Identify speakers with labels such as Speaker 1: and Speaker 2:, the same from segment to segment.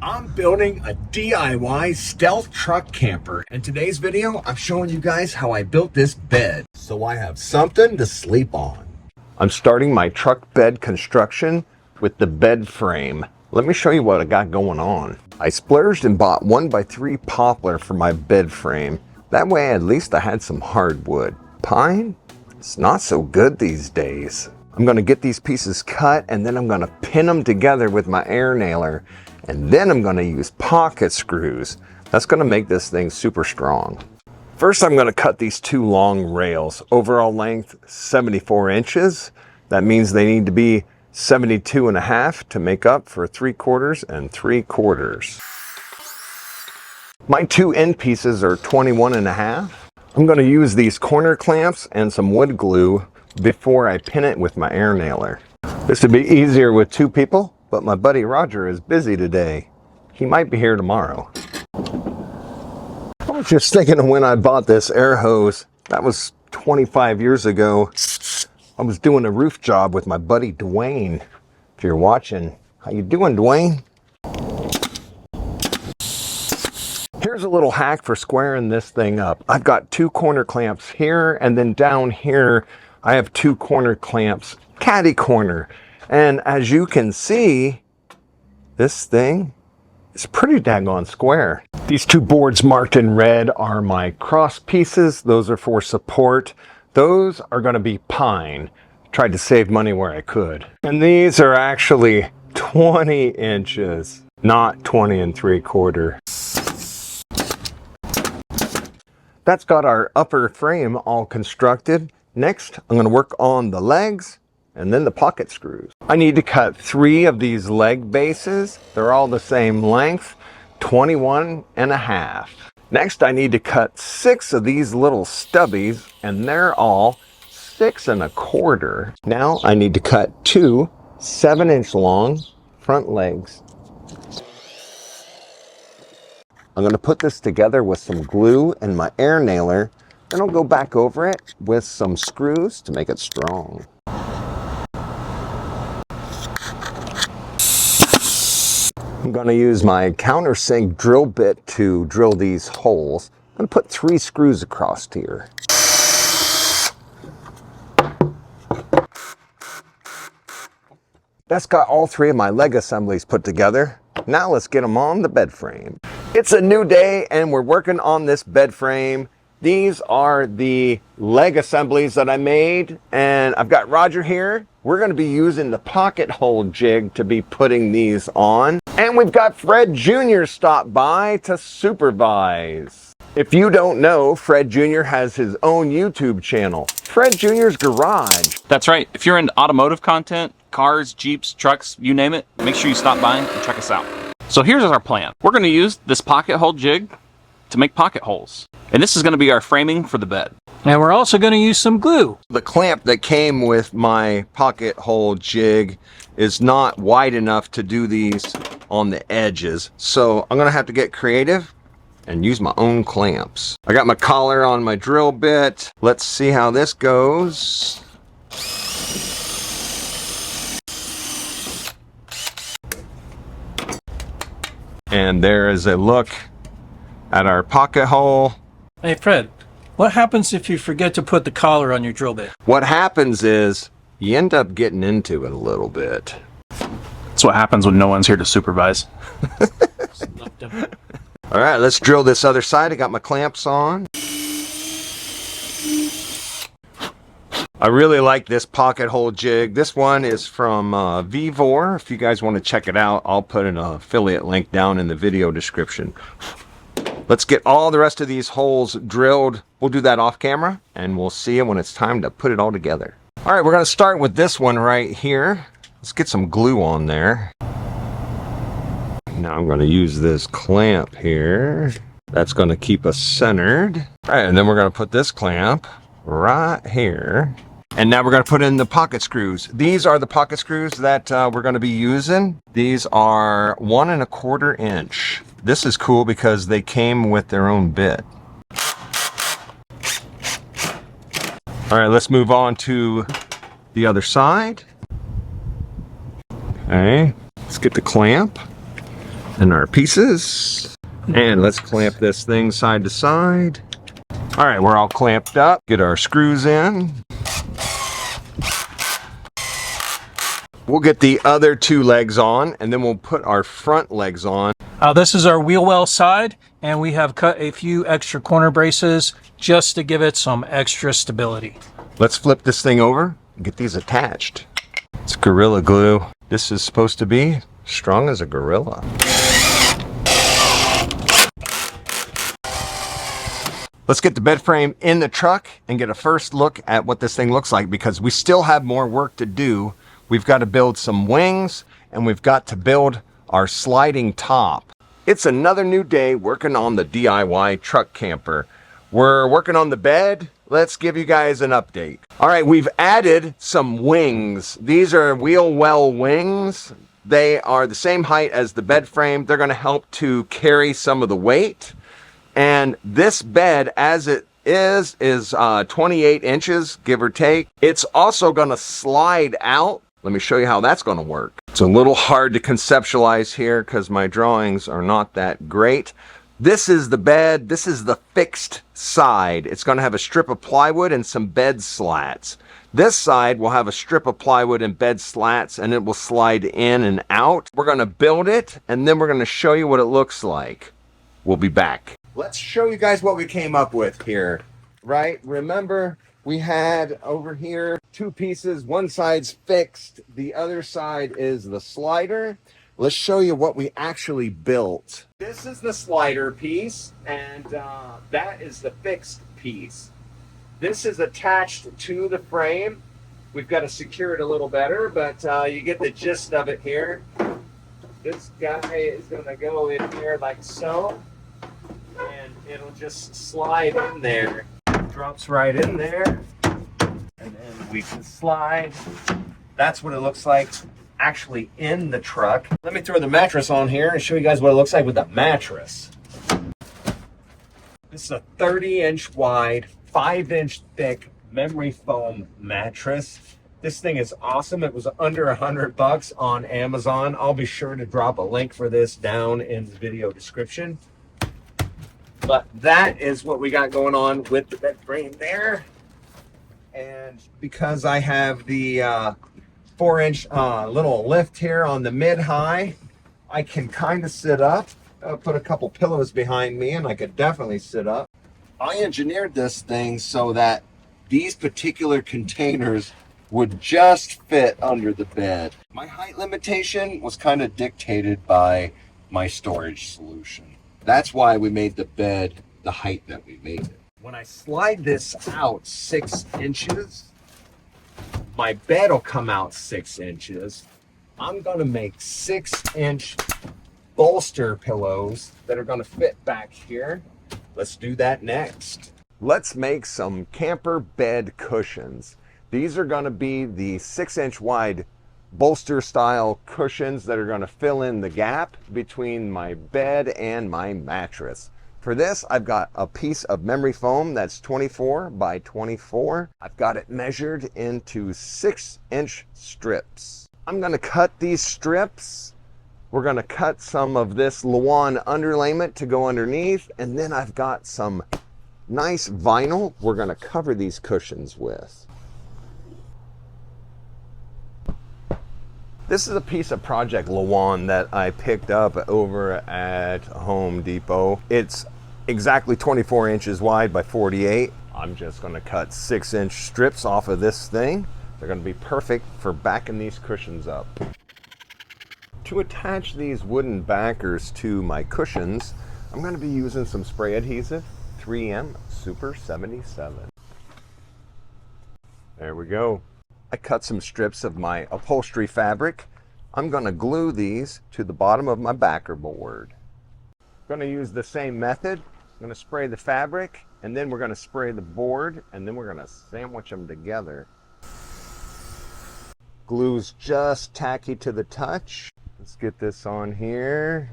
Speaker 1: I'm building a DIY stealth truck camper. In today's video, I'm showing you guys how I built this bed, so I have something to sleep on. I'm starting my truck bed construction with the bed frame. Let me show you what I got going on. I splurged and bought 1x3 poplar for my bed frame. That way at least I had some hardwood. Pine? It's not so good these days. I'm gonna get these pieces cut and then I'm gonna pin them together with my air nailer. And then I'm gonna use pocket screws. That's gonna make this thing super strong. First, I'm gonna cut these two long rails. Overall length, 74 inches. That means they need to be 72.5 to make up for 3/4 and 3/4. My two end pieces are 21.5. I'm gonna use these corner clamps and some wood glue before I pin it with my air nailer. This would be easier with two people, but my buddy Roger is busy today. He might be here tomorrow. I was just thinking of when I bought this air hose. That was 25 years ago. I was doing a roof job with my buddy Dwayne. If you're watching, how you doing, Dwayne? Here's a little hack for squaring this thing up. I've got two corner clamps here, and then down here I have two corner clamps, catty corner. And as you can see, this thing is pretty daggone square. These two boards marked in red are my cross pieces. Those are for support. Those are going to be pine. Tried to save money where I could. And these are actually 20 inches, not 20 3/4. That's got our upper frame all constructed. Next, I'm going to work on the legs and then the pocket screws. I need to cut 3 of these leg bases. They're all the same length, 21.5. Next, I need to cut 6 of these little stubbies, and they're all 6.25. Now I need to cut 2 7-inch long front legs. I'm going to put this together with some glue and my air nailer, then I'll go back over it with some screws to make it strong. I'm going to use my countersink drill bit to drill these holes. I'm going to put 3 screws across here. That's got all 3 of my leg assemblies put together. Now let's get them on the bed frame. It's a new day and we're working on this bed frame. These are the leg assemblies that I made, and I've got Roger here. We're going to be using the pocket hole jig to be putting these on. And we've got Fred Jr. stopped by to supervise. If you don't know, Fred Jr. has his own YouTube channel, Fred Jr.'s Garage.
Speaker 2: That's right. If you're into automotive content, cars, Jeeps, trucks, you name it, make sure you stop by and check us out. So here's our plan. We're going to use this pocket hole jig to make pocket holes. And this is going to be our framing for the bed.
Speaker 3: And we're also going to use some glue.
Speaker 1: The clamp that came with my pocket hole jig is not wide enough to do these on the edges. So I'm going to have to get creative and use my own clamps. I got my collar on my drill bit. Let's see how this goes. And there is a look at our pocket hole.
Speaker 3: Hey Fred, what happens if you forget to put the collar on your drill bit?
Speaker 1: What happens is you end up getting into it a little bit.
Speaker 2: That's what happens when no one's here to supervise.
Speaker 1: All right, let's drill this other side. I got my clamps on. I really like this pocket hole jig. This one is from Vevor. If you guys want to check it out, I'll put an affiliate link down in the video description. Let's get all the rest of these holes drilled. We'll do that off camera, and we'll see you when it's time to put it all together. All right, we're going to start with this one right here. Let's get some glue on there. Now I'm going to use this clamp here. That's going to keep us centered. All right, and then we're going to put this clamp right here. And now we're going to put in the pocket screws. These are the pocket screws that we're going to be using. These are 1.25 inch. This is cool because they came with their own bit. All right, let's move on to the other side. Okay, let's get the clamp. and our pieces. And let's clamp this thing side to side. All right, we're all clamped up. Get our screws in. We'll get the other two legs on, and then we'll put our front legs on.
Speaker 3: This is our wheel well side, and we have cut a few extra corner braces just to give it some extra stability.
Speaker 1: Let's flip this thing over and get these attached. It's Gorilla Glue. This is supposed to be strong as a gorilla. Let's get the bed frame in the truck and get a first look at what this thing looks like, because we still have more work to do. We've got to build some wings, and we've got to build our sliding top. It's another new day working on the DIY truck camper. We're working on the bed. Let's give you guys an update. All right, we've added some wings. These are wheel well wings. They are the same height as the bed frame. They're going to help to carry some of the weight. And this bed, as it is 28 inches, give or take. It's also going to slide out. Let me show you how that's going to work. It's a little hard to conceptualize here because my drawings are not that great. This is the bed. This is the fixed side. It's going to have a strip of plywood and some bed slats. This side will have a strip of plywood and bed slats, and it will slide in and out. We're going to build it, and then we're going to show you what it looks like. We'll be back. Let's show you guys what we came up with here, right? Remember, we had over here two pieces. One side's fixed. The other side is the slider. Let's show you what we actually built. This is the slider piece, and that is the fixed piece. This is attached to the frame. We've got to secure it a little better, but you get the gist of it here. This guy is going to go in here like so, and it'll just slide in there. Drops right in there, and then we can slide. That's what it looks like actually in the truck. Let me throw the mattress on here and show you guys what it looks like with the mattress. This is a 30-inch wide, 5-inch thick memory foam mattress. This thing is awesome. It was under $100 on Amazon. I'll be sure to drop a link for this down in the video description. But that is what we got going on with the bed frame there. And because I have the 4-inch little lift here on the mid-high, I can kind of sit up. I'll put a couple pillows behind me, and I could definitely sit up. I engineered this thing so that these particular containers would just fit under the bed. My height limitation was kind of dictated by my storage solution. That's why we made the bed the height that we made it. When I slide this out 6 inches, my bed will come out 6 inches. I'm gonna make 6-inch bolster pillows that are gonna fit back here. Let's do that next. Let's make some camper bed cushions. These are gonna be the 6-inch wide bolster style cushions that are going to fill in the gap between my bed and my mattress. For this, I've got a piece of memory foam that's 24 by 24. I've got it measured into 6-inch strips. I'm going to cut these strips. We're going to cut some of this Lawan underlayment to go underneath, and then I've got some nice vinyl we're going to cover these cushions with. This is a piece of Project Lawan that I picked up over at Home Depot. It's exactly 24 inches wide by 48. I'm just going to cut 6-inch strips off of this thing. They're going to be perfect for backing these cushions up. To attach these wooden backers to my cushions, I'm going to be using some spray adhesive, 3M Super 77. There we go. I cut some strips of my upholstery fabric. I'm going to glue these to the bottom of my backer board. I'm going to use the same method. I'm going to spray the fabric, and then we're going to spray the board, and then we're going to sandwich them together. Glue's just tacky to the touch. Let's get this on here.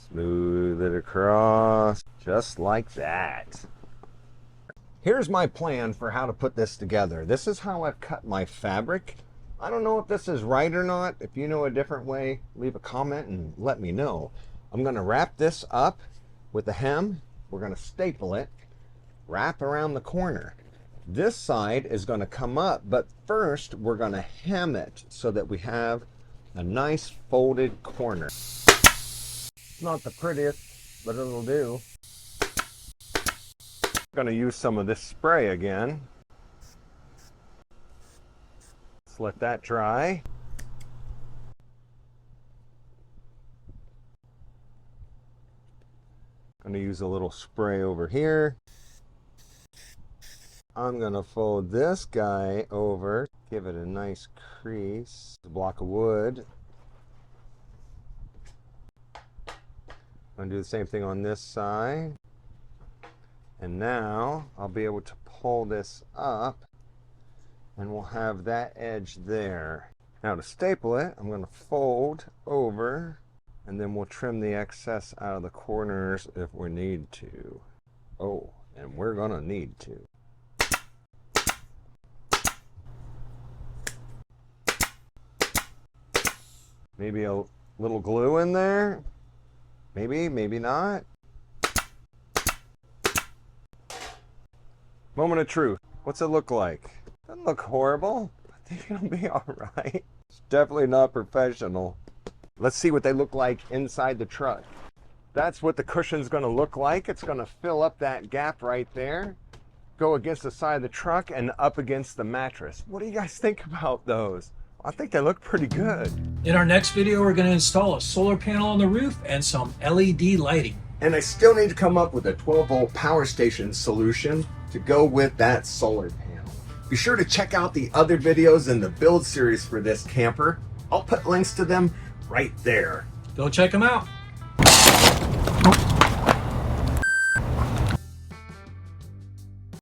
Speaker 1: Smooth it across, just like that. Here's my plan for how to put this together. This is how I've cut my fabric. I don't know if this is right or not. If you know a different way, leave a comment and let me know. I'm going to wrap this up with a hem. We're going to staple it, wrap around the corner. This side is going to come up, but first we're going to hem it so that we have a nice folded corner. It's not the prettiest, but it'll do. I'm going to use some of this spray again. Let's let that dry. I'm going to use a little spray over here. I'm going to fold this guy over, give it a nice crease, a block of wood. I'm going to do the same thing on this side. And now I'll be able to pull this up and we'll have that edge there. Now to staple it, I'm going to fold over and then we'll trim the excess out of the corners if we need to. Oh, and we're going to need to. Maybe a little glue in there. Maybe, maybe not. Moment of truth. What's it look like? Doesn't look horrible. I think it'll be all right. It's definitely not professional. Let's see what they look like inside the truck. That's what the cushion's going to look like. It's going to fill up that gap right there, go against the side of the truck and up against the mattress. What do you guys think about those? I think they look pretty good.
Speaker 3: In our next video, we're going to install a solar panel on the roof and some LED lighting.
Speaker 1: And I still need to come up with a 12-volt power station solution to go with that solar panel. Be sure to check out the other videos in the build series for this camper. I'll put links to them right there.
Speaker 3: Go check them out.